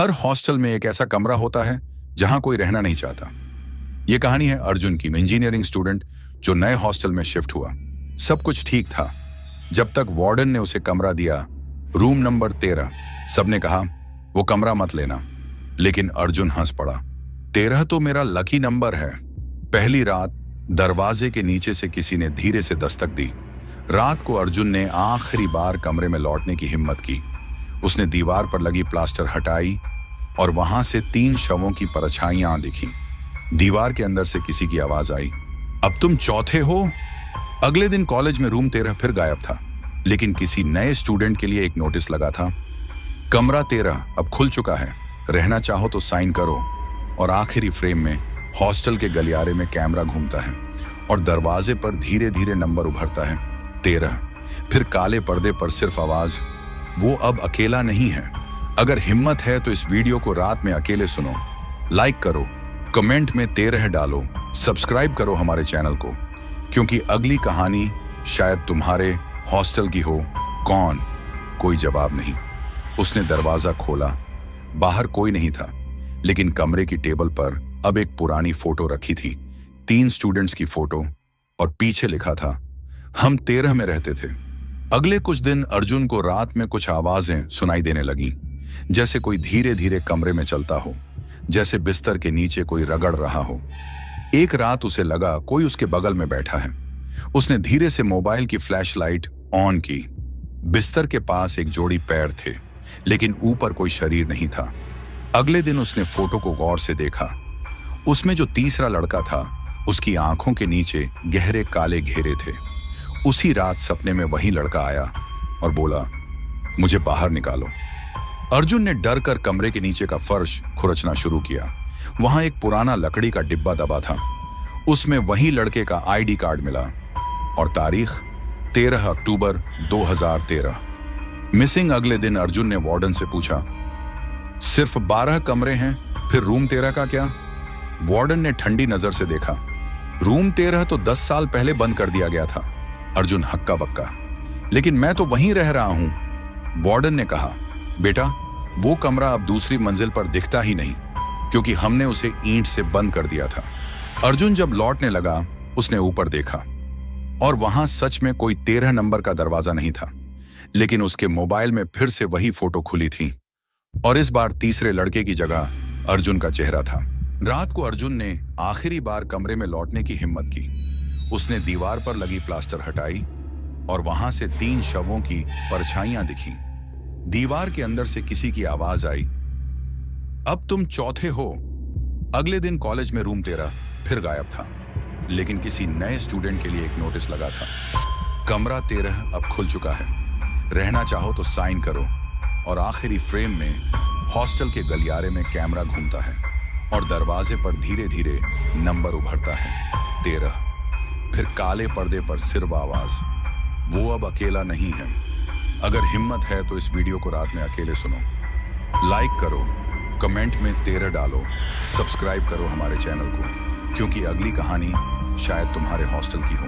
हर hostel में एक ऐसा कमरा होता है जहां कोई रहना नहीं चाहता। यह कहानी है अर्जुन की, इंजीनियरिंग स्टूडेंट जो नए हॉस्टल में शिफ्ट हुआ। सब कुछ ठीक था जब तक वार्डन ने उसे कमरा दिया, रूम नंबर 13। सबने कहा वो कमरा मत लेना, लेकिन अर्जुन हंस पड़ा। 13 तो मेरा लकी नंबर है। पहली रात दरवाजे के नीचे से किसी ने धीरे से दस्तक दी। रात को अर्जुन ने आखिरी बार कमरे में लौटने की हिम्मत की। उसने दीवार पर लगी प्लास्टर हटाई और वहां से 3 शवों की परछाइयां दिखी। दीवार के अंदर से किसी की आवाज आई, अब तुम चौथे हो। अगले दिन कॉलेज में रूम 13 फिर गायब था, लेकिन किसी नए स्टूडेंट के लिए एक नोटिस लगा था, कमरा 13 अब खुल चुका है, रहना चाहो तो साइन करो। और आखिरी फ्रेम में हॉस्टल के गलियारे में कैमरा घूमता है और दरवाजे पर धीरे धीरे नंबर उभरता है, 13। फिर काले पर्दे पर सिर्फ आवाज, वो अब अकेला नहीं है। अगर हिम्मत है तो इस वीडियो को रात में अकेले सुनो। लाइक करो, कमेंट में 13 डालो, सब्सक्राइब करो हमारे चैनल को, क्योंकि अगली कहानी शायद तुम्हारे हॉस्टल की हो। कौन? कोई जवाब नहीं। उसने दरवाजा खोला। बाहर कोई नहीं था, लेकिन कमरे की टेबल पर अब एक पुरानी फोटो रखी थी, 3 स्टूडेंट्स की फोटो, और पीछे लिखा था, हम 13 में रहते थे। अगले कुछ दिन अर्जुन को रात में कुछ आवाजें सुनाई देने लगी, जैसे कोई धीरे धीरे कमरे में चलता हो, जैसे बिस्तर के नीचे कोई रगड़ रहा हो। एक रात उसे लगा कोई उसके बगल में बैठा है। उसने धीरे से मोबाइल की फ्लैशलाइट ऑन की। बिस्तर के पास एक जोड़ी पैर थे, लेकिन ऊपर कोई शरीर नहीं था। अगले दिन उसने फोटो को गौर से देखा। उसमें जो तीसरा लड़का था, उसकी आंखों के नीचे गहरे काले घेरे थे। उसी रात सपने में वही लड़का आया और बोला, मुझे बाहर निकालो। अर्जुन ने डर कर कमरे के नीचे का फर्श खुरचना शुरू किया। वहां एक पुराना लकड़ी का डिब्बा दबा था। उसमें वही लड़के का आईडी कार्ड मिला और तारीख 13 अक्टूबर 2013। मिसिंग। अगले दिन अर्जुन ने वार्डन से पूछा, सिर्फ 12 कमरे हैं, फिर रूम 13 का क्या? वार्डन ने ठंडी नजर से देखा, रूम 13 तो 10 साल पहले बंद कर दिया गया था। अर्जुन हक्का बक्का, लेकिन मैं तो वहीं रह रहा हूं। वार्डन ने कहा, बेटा वो कमरा अब दूसरी मंजिल पर दिखता ही नहीं, क्योंकि हमने उसे ईंट से बंद कर दिया था। अर्जुन जब लौटने लगा, उसने ऊपर देखा और वहां सच में कोई 13 नंबर का दरवाजा नहीं था, लेकिन उसके मोबाइल में फिर से वही फोटो खुली थी और इस बार तीसरे लड़के की जगह अर्जुन का चेहरा था। रात को अर्जुन ने आखिरी बार कमरे में लौटने की हिम्मत की। उसने दीवार पर लगी प्लास्टर हटाई और वहां से 3 शवों की परछाइयां दिखी। दीवार के अंदर से किसी की आवाज आई, अब तुम चौथे हो। अगले दिन कॉलेज में रूम 13 फिर गायब था, लेकिन किसी नए स्टूडेंट के लिए एक नोटिस लगा था, कमरा 13 अब खुल चुका है, रहना चाहो तो साइन करो। और आखिरी फ्रेम में हॉस्टल के गलियारे में कैमरा घूमता है और दरवाजे पर धीरे धीरे नंबर उभरता है, 13। फिर काले पर्दे पर सिर्फ आवाज, वो अब अकेला नहीं है। अगर हिम्मत है तो इस वीडियो को रात में अकेले सुनो। लाइक करो, कमेंट में 13 डालो, सब्सक्राइब करो हमारे चैनल को, क्योंकि अगली कहानी शायद तुम्हारे हॉस्टल की हो।